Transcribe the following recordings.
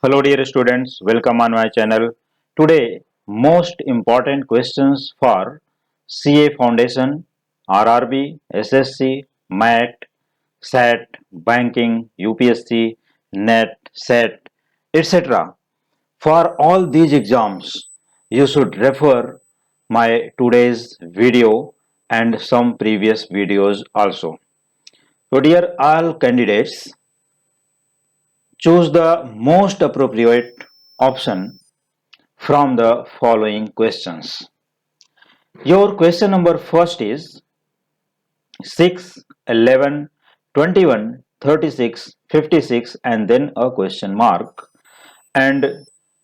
Hello dear students, welcome on my channel. Today, most important questions for CA Foundation, RRB, SSC, MAT, SAT, Banking, UPSC, NET, SET, etc. For all these exams, you should refer my today's video and some previous videos also. So dear all candidates, choose the most appropriate option from the following questions. Your question number first is 6, 11, 21, 36, 56 and then a question mark. And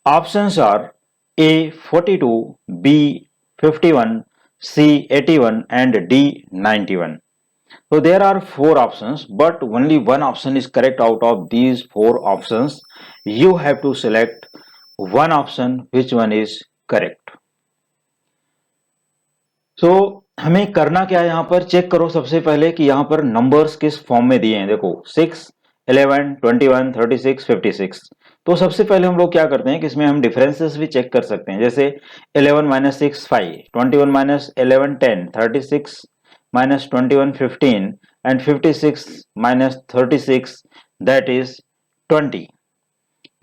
options are A 42, B 51, C 81 and D 91. So there are four options, but only one option is correct out of these four options. You have to select one option, which one is correct. सो हमें करना क्या है, यहाँ पर check करो सबसे पहले कि यहाँ पर नंबर्स किस फॉर्म में दिए हैं. देखो 6, 11, 21, 36, 56. तो सबसे पहले हम लोग क्या करते हैं कि इसमें हम डिफरेंसेस भी चेक कर सकते हैं. जैसे 11 minus 6 5, 21 minus 11 10, 36 minus 21 15 and 56 minus 36 that is 20.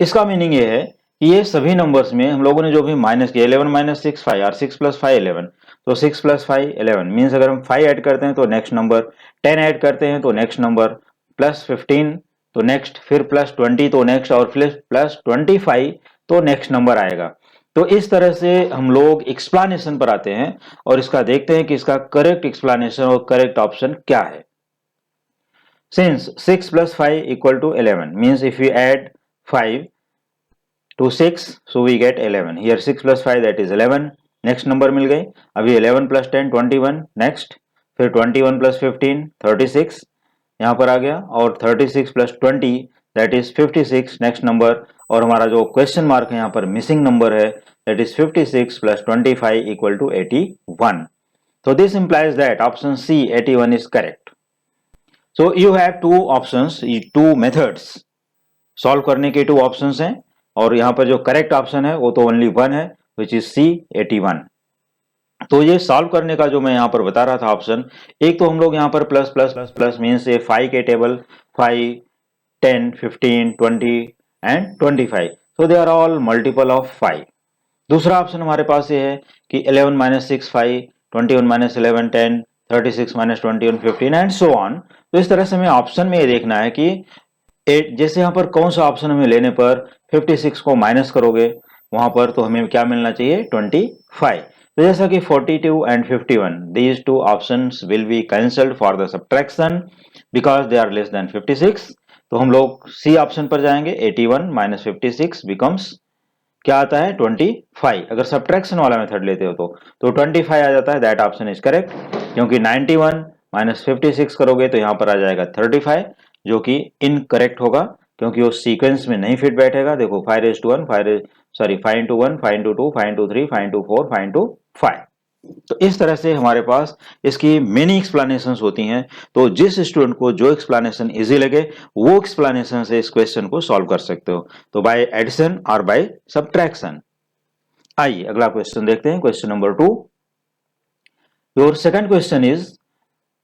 इसका मीनिंग ये है कि ये सभी नंबर्स में हम लोगों ने जो भी माइनस किया 11 माइनस 6 5 और 6 प्लस 5 11, तो 6 प्लस 5 11 मीन्स अगर हम 5 ऐड करते हैं तो नेक्स्ट नंबर, 10 ऐड करते हैं तो नेक्स्ट नंबर, प्लस 15 तो नेक्स्ट, फिर प्लस 20 तो नेक्स्ट और फिर प्लस 25 तो नेक्स्ट नंबर आएगा. तो इस तरह से हम लोग एक्सप्लेनेशन पर आते हैं और इसका देखते हैं कि इसका करेक्ट एक्सप्लेनेशन और करेक्ट ऑप्शन क्या है. Since 6 plus 5 equal to 11 means if we add 5 to 6 so we get 11. Here 6 plus 5 that is 11. Next number मिल गई. अभी 11 प्लस 10 21, नेक्स्ट फिर 21 प्लस 15 36 यहाँ पर आ गया और 36 plus 20 that is 56 next number. और हमारा जो क्वेश्चन मार्क है यहाँ पर मिसिंग नंबर है that is 56 plus 25 equal to 81. So this implies that option C 81 is correct. So you have two options, two methods. Solve करने के टू ऑप्शंस हैं और यहाँ पर जो करेक्ट ऑप्शन है वो तो ओनली वन है विच इज C 81. तो ये सॉल्व करने का जो मैं यहाँ पर बता रहा था ऑप्शन, एक तो हम लोग यहाँ पर plus plus plus plus means ये 5 के table 5, 10, 15, 20 and 25. So they are all multiple of 5. दूसरा ऑप्शन हमारे पास ये है कि 11 minus 6 5, 21 minus 11 10, 36 minus 21 15 and so on. तो इस तरह से हमें ऑप्शन में ये देखना है कि जैसे यहाँ पर कौन सा ऑप्शन हमें लेने पर 56 को माइनस करोगे वहां पर तो हमें क्या मिलना चाहिए 25. तो जैसा कि 42 and 51 these two options will be cancelled for the subtraction because they are less than 56. तो हम लोग सी ऑप्शन पर जाएंगे. 81 माइनस 56 बिकम्स क्या आता है 25. अगर सब्ट्रैक्शन वाला मेथड लेते हो तो 25 आ जाता है. दैट ऑप्शन इज करेक्ट क्योंकि 91 माइनस 56 करोगे तो यहाँ पर आ जाएगा 35 जो कि इनकरेक्ट होगा क्योंकि वो सीक्वेंस में नहीं फिट बैठेगा. देखो 5 into 1 5 into 1 5 into 2 5 into 3 5 into 4 5 into 5. तो इस तरह से हमारे पास इसकी मेनी एक्सप्लेनेशंस होती हैं. तो जिस स्टूडेंट को जो एक्सप्लेनेशन इजी लगे वो एक्सप्लेनेशन से इस क्वेश्चन को सॉल्व कर सकते हो, तो बाय एडिशन और बाय सब्ट्रैक्शन. आइए अगला क्वेश्चन देखते हैं. Question number 2. Your second question is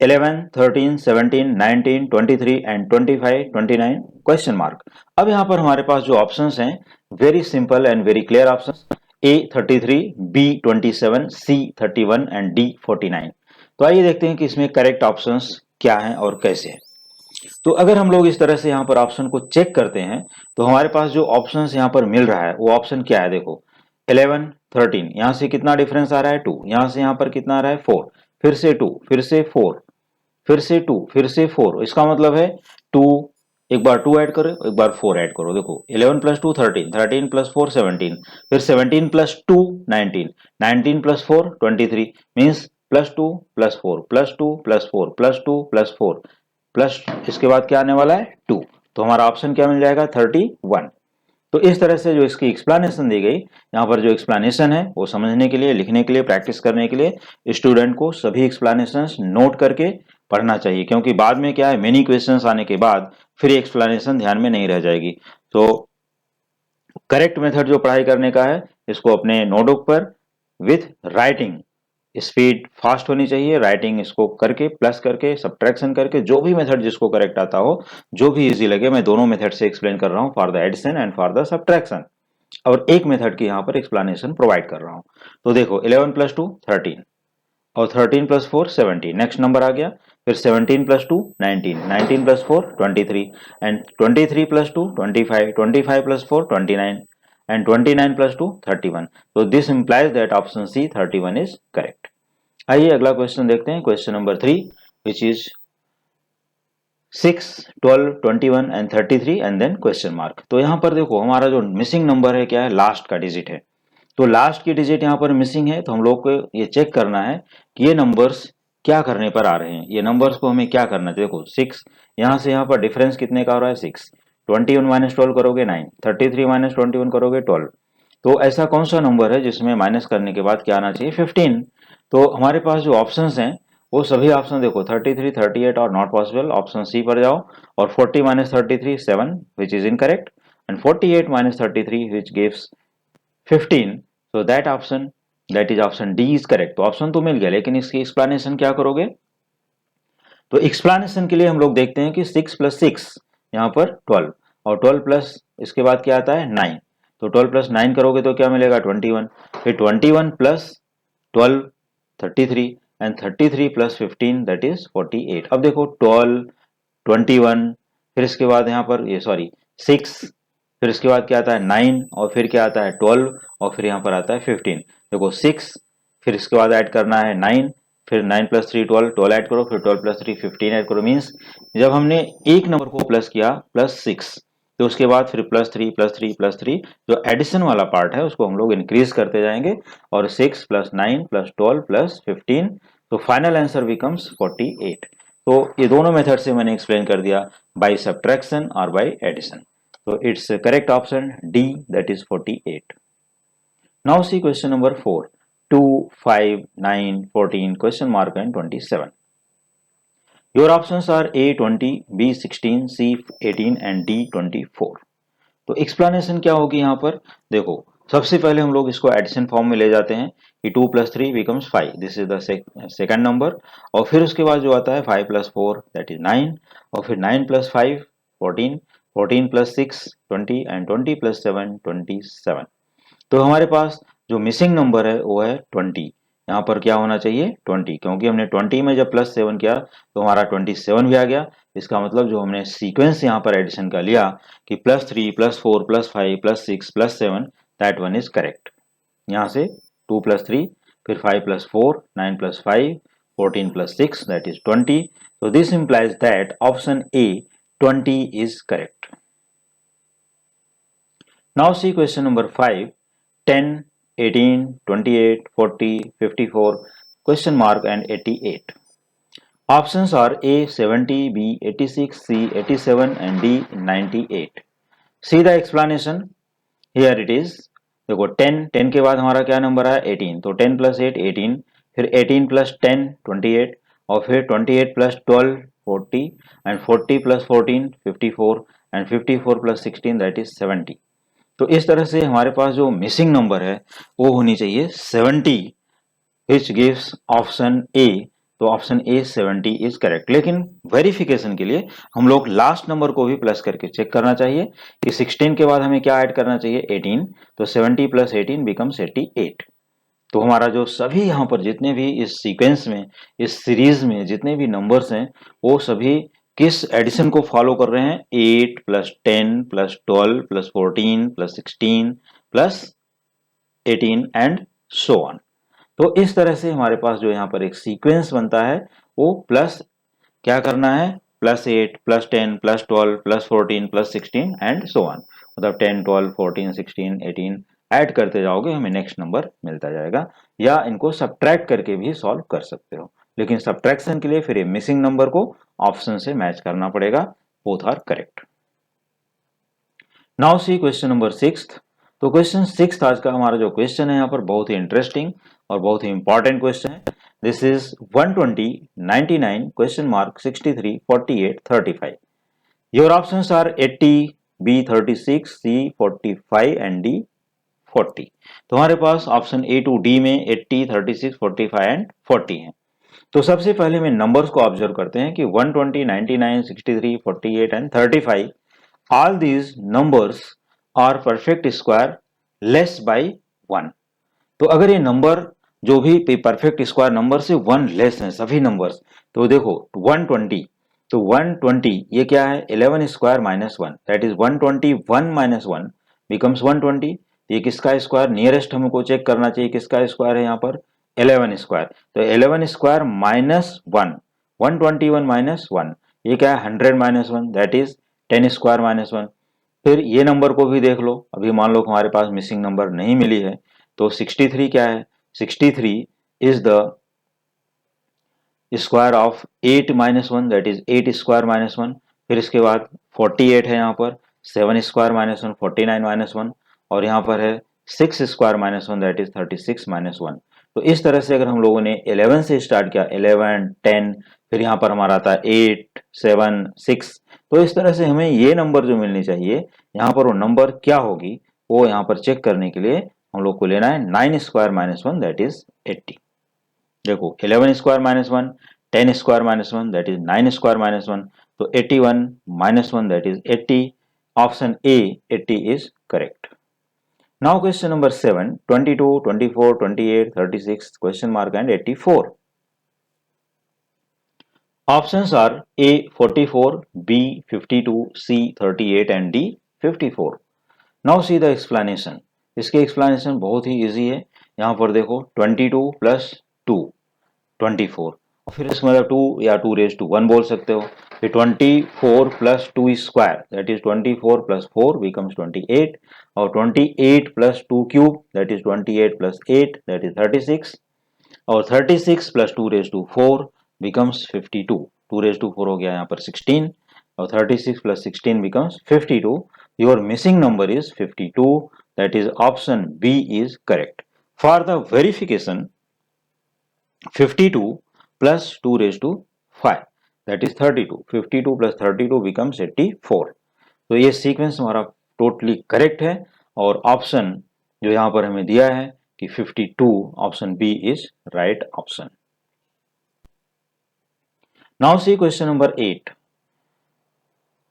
11, 13, 17, 19, 23 and 25, 29 question mark. अब यहाँ पर हमारे पास जो ऑप्शंस हैं very simple and very clear options. A 33, B 27, C 31 and D 49. तो आइए देखते हैं कि इसमें करेक्ट ऑप्शंस क्या हैं और कैसे हैं. तो अगर हम लोग इस तरह से यहाँ पर ऑप्शन को चेक करते हैं तो हमारे पास जो ऑप्शंस यहाँ पर मिल रहा है वो ऑप्शन क्या है. देखो 11, 13 यहाँ से कितना डिफरेंस आ रहा है 2, यहाँ से यहाँ पर कितना आ रहा है 4, फिर से 2, फिर से 4, फिर से 2, फिर से 4. इसका मतलब है 2, एक बार 2 ऐड करो एक बार 4 ऐड करो. देखो 11 प्लस 2 13, 13 प्लस 4 17, फिर 17 plus 2 19, 19 plus 4 23 means plus 2 plus 4 plus 2 plus 4 plus 2 plus 4 plus इसके बाद क्या आने वाला है 2. तो हमारा ऑप्शन क्या मिल जाएगा 31. तो इस तरह से जो इसकी एक्सप्लेनेशन दी गई, यहाँ पर जो एक्सप्लेनेशन है वो समझने के लिए, लिखने के लिए, प्रैक्टिस करने के लिए स्टूडेंट को सभी एक्सप्लेनेशंस नोट करके पढ़ना चाहिए क्योंकि बाद में क्या है मेनी क्वेश्चंस आने के बाद फिर एक्सप्लेनेशन ध्यान में नहीं रह जाएगी. तो करेक्ट मेथड जो पढ़ाई करने का है, इसको अपने नोटबुक पर विथ राइटिंग, स्पीड फास्ट होनी चाहिए, राइटिंग इसको करके प्लस करके सब्ट्रैक्शन करके, जो भी मेथड जिसको करेक्ट आता हो, जो भी इजी लगे, मैं दोनों मेथड से एक्सप्लेन कर रहा हूं, for the addition and for the subtraction, और एक मेथड की यहाँ पर एक्सप्लेनेशन प्रोवाइड कर रहा हूं। तो देखो 11 प्लस 2 13, और 13 प्लस 4 17, नेक्स्ट नंबर आ गया। फिर 17 plus 2 19, 19 plus 4 23, and 23 plus 2 25, 25 plus 4 29, and 29 plus 2 31. So this implies that option C 31 is correct. आइए अगला क्वेश्चन देखते हैं, question number 3, which is 6 12 21 and 33 and then question mark। तो यहाँ पर देखो हमारा जो मिसिंग नंबर है क्या है, लास्ट का डिजिट है। तो लास्ट की डिजिट यहाँ पर मिसिंग है, तो हम लोग को ये चेक करना है कि ये नंबर्स क्या करने पर आ रहे हैं। ये नंबर्स को हमें क्या करना चाहिए, देखो 6 यहाँ से यहाँ पर डिफरेंस कितने का हो रहा है, 6, 21 माइनस 12 करोगे 9, 33 माइनस 21 करोगे 12। तो ऐसा कौन सा नंबर है जिसमें माइनस करने के बाद क्या आना चाहिए, 15। तो हमारे पास जो ऑप्शंस हैं वो सभी ऑप्शन देखो 33 38 और नॉट पॉसिबल, ऑप्शन सी पर जाओ, और 40 minus 33 7 which is incorrect, and 48 minus 33 which gives 15। So that option, that is option D is correct. तो ऑप्शन तो मिल गया, लेकिन इसकी एक्सप्लेनेशन क्या करोगे। तो एक्सप्लेनेशन के लिए हम लोग देखते हैं कि 6 प्लस 6 यहाँ पर 12, और 12 प्लस इसके बाद क्या आता है 9। तो 12 प्लस 9 करोगे तो क्या मिलेगा 21, फिर 21 plus 12 33, and 33 plus 15 that is 48। अब देखो 12 21, फिर इसके बाद यहाँ पर ये सॉरी 6, फिर इसके बाद क्या आता है 9, और फिर क्या आता है 12, और फिर यहाँ पर आता है 15। देखो 6, फिर इसके बाद ऐड करना है 9, फिर 9 प्लस 3 12, 12 ऐड करो, फिर 12 प्लस 3 15 ऐड करो। मीन्स जब हमने एक नंबर को प्लस किया प्लस 6, तो उसके बाद फिर प्लस 3 प्लस 3 प्लस 3, जो एडिशन वाला पार्ट है उसको हम लोग इंक्रीज करते जाएंगे, और 6 प्लस 9 प्लस 12 प्लस 15, तो फाइनल आंसर बिकम्स 48। तो ये दोनों मेथड से मैंने एक्सप्लेन कर दिया, बाय सब्ट्रैक्शन और by addition. So it's correct option D, that is 48. Now see question number 4, 2 5 9 14 question mark and 27. Your options are A 20, B 16, C 18 and D 24. तो explanation क्या होगी यहाँ पर, देखो सबसे पहले हम लोग इसको एडिशन फॉर्म में ले जाते हैं कि 2 plus 3 becomes 5, this is the second number, और फिर उसके बाद जो आता है 5 प्लस 4 दैट इज 9, और फिर 9 प्लस 5 14, 14 प्लस 6 20 एंड 20 प्लस 7 27। तो हमारे पास जो मिसिंग नंबर है वो है 20। यहाँ पर क्या होना चाहिए 20, क्योंकि हमने 20 में जब प्लस 7 किया तो हमारा 27 भी आ गया। इसका मतलब जो हमने सीक्वेंस यहाँ पर एडिशन का लिया कि plus 3 plus 4 plus 5 plus 6 plus 7, that one is correct. यहाँ से 2 प्लस 3, फिर 5 plus 4 9 plus 5 14 plus 6 that is 20। So this implies that option A 20 is correct. Now see question number 5, 10 18 28 40 54 question mark and 88. Options are A 70, B 86, C 87 and D 98. See the explanation. Here it is. देखो 10 के बाद हमारा क्या number आया 18, तो 10 plus 8 18, फिर 18 plus 10 28, और फिर 28 plus 12 40, and 40 plus 14 54, and 54 plus 16 that is 70। तो इस तरह से हमारे पास जो मिसिंग नंबर है वो होनी चाहिए 70, विच गिव्स ऑप्शन ए। तो ऑप्शन ए 70 इज करेक्ट। लेकिन वेरिफिकेशन के लिए हम लोग लास्ट नंबर को भी प्लस करके चेक करना चाहिए कि 16 के बाद हमें क्या ऐड करना चाहिए 18, तो 70 प्लस 18 बिकम्स 88। तो हमारा जो सभी यहाँ पर जितने भी इस सीक्वेंस में, इस सीरीज में जितने भी नंबर्स हैं वो सभी किस एडिशन को फॉलो कर रहे हैं, 8 plus 10 plus 12 plus 14 plus 16 plus 18 and so on. तो इस तरह से हमारे पास जो यहाँ पर एक सीक्वेंस बनता है वो प्लस क्या करना है, plus 8 plus 10 plus 12 plus 14 plus 16 and so on. मतलब 10 12 14 16 18 ऐड करते जाओगे, हमें नेक्स्ट नंबर मिलता जाएगा। या इनको सब्ट्रैक्ट करके भी सॉल्व कर सकते हो, लेकिन सब्ट्रैक्शन के लिए फिर ये मिसिंग नंबर को ऑप्शन से मैच करना पड़ेगा। Both are correct. Now see question number 6। तो क्वेश्चन 6 आज का हमारा जो क्वेश्चन है यहाँ पर बहुत ही इंटरेस्टिंग और बहुत ही इंपॉर्टेंट क्वेश्चन है। This is 120 99 question mark 63 48 35। Your options are 80 B 36, C 45 and D 40। तो हमारे पास ऑप्शन A टू D में 80, 36, 45 एंड 40 है। तो सबसे पहले में नंबर्स को ऑब्जर्व करते हैं कि 120, 99, 63, 48 and 35 all these numbers are perfect square less by 1। तो अगर ये नंबर जो भी परफेक्ट स्क्वायर नंबर से 1 लेस हैं सभी नंबर्स, तो देखो 120, तो 120 ये क्या है 11 square minus 1, that is 121 minus 1 becomes 120। ये किसका स्क्वायर, नियरेस्ट हमको चेक करना चाहिए किसका स्क्वायर है यहाँ पर 11 स्क्वायर। तो 11 स्क्वायर माइनस 1, 121 माइनस 1 ये क्या है 100 minus 1 that is 10 square minus 1। फिर ये नंबर को भी देख लो, अभी मान लो हमारे पास मिसिंग नंबर नहीं मिली है, तो 63 क्या है 63 is the square of 8 minus 1 that is 8 square minus 1। फिर इसके बाद 48 है यहाँ पर 7 स्क्वायर माइनस 1 49 माइनस 1, और यहाँ पर है 6 square minus 1 that is 36 minus 1। तो इस तरह से अगर हम लोगों ने 11 से स्टार्ट किया 11 10, फिर यहाँ पर हमारा आता है 8 7 6, तो इस तरह से हमें ये नंबर जो मिलनी चाहिए यहाँ पर वो नंबर क्या होगी वो यहाँ पर चेक करने के लिए हम लोग को लेना है 9 स्क्वायर माइनस 1 दैट इज 80। देखो 11 square minus 1, 10 square minus 1 that is 9 square minus 1, तो 81 minus 1 that is 80। Option A 80 is correct. Now question number 7, 22, 24, 28, 36 question mark and 84। Options are A 44, B 52, C 38 and D 54। Now see the explanation। इसके explanation बहुत ही easy है। यहाँ पर देखो 22 plus 2 24, और फिर इसमें 2 या 2 रेज टू 1 बोल सकते हो। फिर 24 plus 2 square that is 24 plus 4 becomes 28, और 28 plus 2 cube that is 28 plus 8 that is 36, और 36 plus 2 raise to 4 becomes 52। 2 raise to 4 हो गया यहाँ पर 16, और 36 plus 16 becomes 52। Your missing number is 52, that is option B is correct. For the verification 52 plus 2 raised to 5 that is 32, 52 plus 32 becomes 84। तो ये sequence हमारा totally correct है, और ऑप्शन जो यहाँ पर हमें दिया है कि 52 option B is right option. Now see question number 8,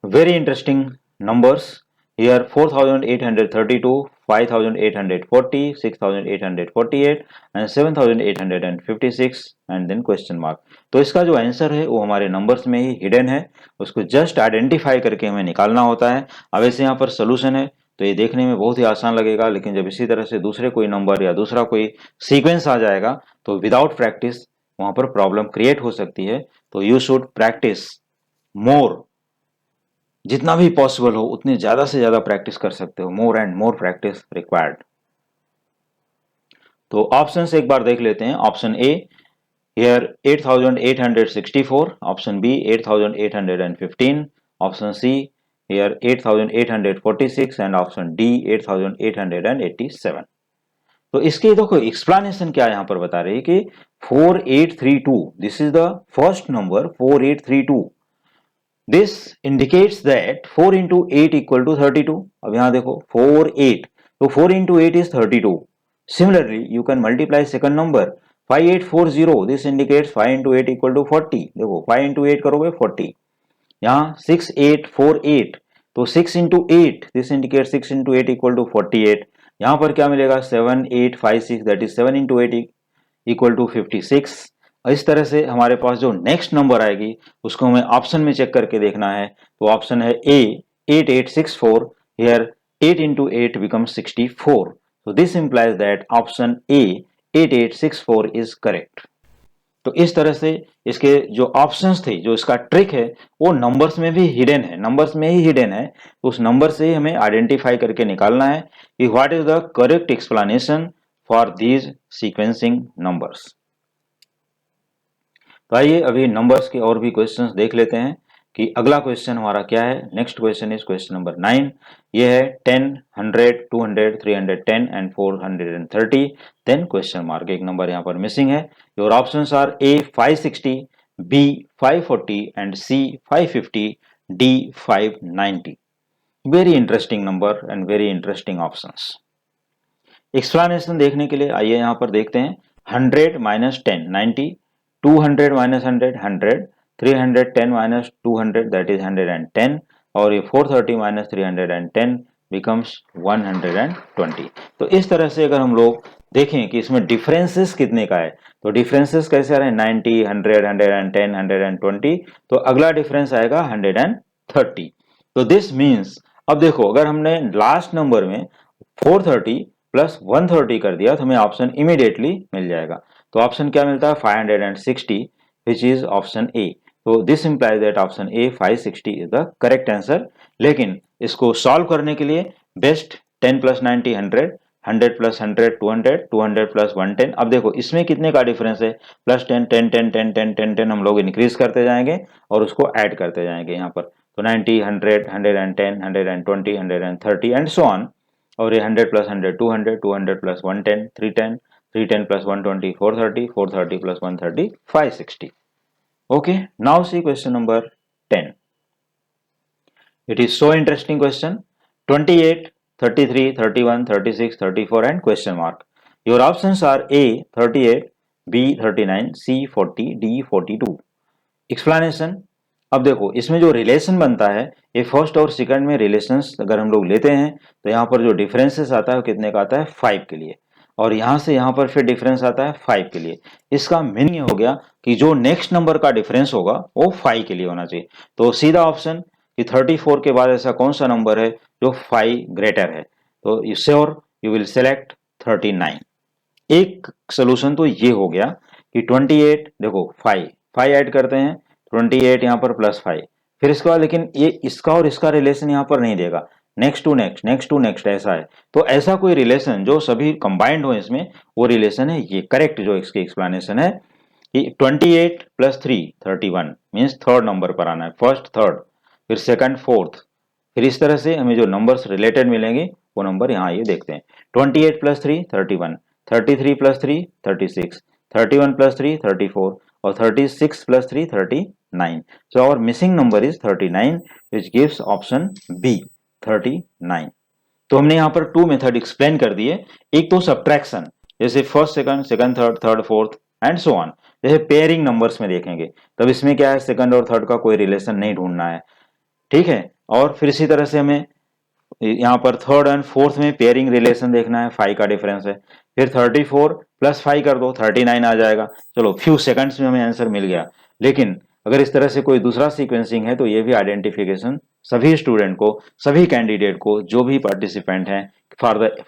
very interesting numbers here 4832, 5840, 6848 and 7856 and then question mark। तो इसका जो आंसर है वो हमारे नंबर्स में ही हिडन है, उसको जस्ट आइडेंटिफाई करके हमें निकालना होता है। अब ऐसे यहाँ पर सोल्यूशन है तो ये देखने में बहुत ही आसान लगेगा, लेकिन जब इसी तरह से दूसरे कोई नंबर या दूसरा कोई सीक्वेंस आ जाएगा तो विदाउट प्रैक्टिस वहां पर प्रॉब्लम क्रिएट हो सकती है। तो यू शुड प्रैक्टिस मोर, जितना भी पॉसिबल हो उतनी ज्यादा से ज्यादा प्रैक्टिस कर सकते हो, more and more practice required. तो ऑप्शन एक बार देख लेते हैं। Option A here 8864, option B 8815, option C here 8846 and option D 8887। तो इसके देखो एक्सप्लेनेशन क्या यहां पर बता रही है कि 4832 this is the first number 4832, this indicates that 4 into 8 equal to 32। अब यहां देखो 4 8, तो 4 into 8 is 32। Similarly you can multiply second number 5840, this indicates 5 into 8 equal to 40। देखो 5 into 8 करोगे 40। यहाँ 6848, तो 6 into 8 this indicates 6 into 8 equal to 48। यहाँ पर क्या मिलेगा 7856 that is 7 into 8 equal to 56। इस तरह से हमारे पास जो नेक्स्ट नंबर आएगी उसको हमें ऑप्शन में चेक करके देखना है। तो ऑप्शन है ए 8864, here 8 into 8 becomes 64। So this implies that option A 8864 is correct। तो इस तरह से इसके जो ऑप्शंस थे, जो इसका ट्रिक है वो नंबर्स में भी हिडन है, नंबर्स में ही हिडन है। तो उस नंबर से हमें आइडेंटिफाई करके निकालना है कि what is the correct explanation for these sequencing numbers. तो आइए अभी नंबर्स के और भी क्वेश्चंस देख लेते हैं कि अगला क्वेश्चन हमारा क्या है। Next question is question number 9। ये है 10, 100, 200, 310 एंड 430, देन क्वेश्चन मार्क, एक नंबर यहाँ पर मिसिंग है। Your options are A 560, B 540 and C 550, D 590। Very interesting number and very interesting options. Explanation देखने के लिए आइए यहाँ पर देखते हैं। 100 minus 10 90, 200 minus 100 100, 310 minus 200 that is 110, और ये 430 माइनस 310 बिकम्स 120। तो इस तरह से अगर हम लोग देखें कि इसमें डिफरेंसेस कितने का है, तो डिफरेंसेस कैसे आ रहे हैं 90, 100, 110, 120, तो अगला डिफरेंस आएगा 130। तो दिस मीन्स, अब देखो अगर हमने लास्ट नंबर में 430 प्लस 130 कर दिया तो हमें ऑप्शन इमीडिएटली मिल जाएगा। तो ऑप्शन क्या मिलता है 560, विच इज ऑप्शन ए। तो this implies that option A 560 is the correct answer. लेकिन इसको सॉल्व करने के लिए बेस्ट 10 प्लस 90 100, 100 प्लस 100 200, 200 प्लस 110। अब देखो इसमें कितने का डिफरेंस है, प्लस 10 10 10 10 10 10 10 हम लोग इंक्रीज करते जाएंगे और उसको ऐड करते जाएंगे यहाँ पर। तो 90 100 110 120 130 एंड सो ऑन। और ये 100 plus 100 200, 200 plus 110 310, 310 plus 120 430, 430 plus 130 560। Okay, now see question number 10. It is so interesting question. 28, 33, 31, 36, 34 and question mark. Your options are A 38, B 39, C 40, D 42. Explanation. अब देखो इसमें जो रिलेशन बनता है, ये फर्स्ट और सेकंड में रिलेशंस अगर हम लोग लेते हैं तो यहाँ पर जो डिफरेंसेस आता है वो कितने का आता है 5 के लिए, और यहाँ से यहाँ पर फिर डिफरेंस आता है 5 के लिए। इसका मीनिंग हो गया कि जो नेक्स्ट नंबर का डिफरेंस होगा वो 5 के लिए होना चाहिए। तो सीधा ऑप्शन कि 34 के बाद ऐसा कौन सा नंबर है जो 5 ग्रेटर है, तो you sure you will select 39। एक सोल्यूशन तो ये हो गया कि 28 देखो 5 ऐड करते हैं, 28 यहाँ पर प्लस 5, फिर इसके बाद लेकिन ये इसका और इसका रिलेशन यहाँ पर नहीं देगा, next to next next to next ऐसा है। तो ऐसा कोई रिलेशन जो सभी कंबाइंड हो इसमें, वो रिलेशन है ये। करेक्ट जो इसकी एक्सप्लेनेशन है कि 28 प्लस 3 31 मीन्स थर्ड नंबर पर आना है, फर्स्ट थर्ड फिर सेकंड फोर्थ, फिर इस तरह से हमें जो नंबर्स रिलेटेड मिलेंगे वो नंबर यहाँ ये देखते हैं। 28 प्लस 3 31, 33 प्लस 3 36, 31 प्लस 3 34 और 36 plus 3 39। So our missing number is 39 which gives option B 39। तो हमने यहाँ पर 2 मेथड एक्सप्लेन कर दिए। एक तो सब्ट्रैक्शन, जैसे first second second third third fourth and so on, जैसे पेयरिंग नंबर्स में देखेंगे तब इसमें क्या है सेकंड और थर्ड का कोई रिलेशन नहीं ढूंढना है, ठीक है। और फिर इसी तरह से हमें यहाँ पर थर्ड एंड फोर्थ में पेयरिंग रिलेशन देखना है, 5 का डिफरेंस है। फिर 34 प्लस 5 कर दो 39 आ जाएगा। चलो फ्यू सेकंड्स में हमें आंसर मिल गया। लेकिन अगर इस तरह से कोई दूसरा सीक्वेंसिंग है तो ये भी आइडेंटिफिकेशन सभी स्टूडेंट को, सभी कैंडिडेट को, जो भी पार्टिसिपेंट हैं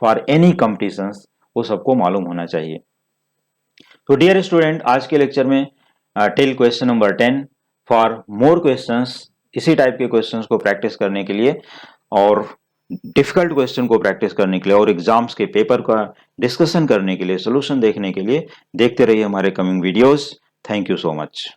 फॉर एनी कॉम्पिटिशंस, वो सबको मालूम होना चाहिए। तो डियर स्टूडेंट, आज के लेक्चर में till question number 10। For more questions, इसी टाइप के क्वेश्चंस को प्रैक्टिस करने के लिए और डिफिकल्ट क्वेश्चन को प्रैक्टिस करने के लिए और एग्जाम्स के पेपर का डिस्कशन करने के लिए, सोल्यूशन देखने के लिए देखते रहिए हमारे coming videos. Thank you so much.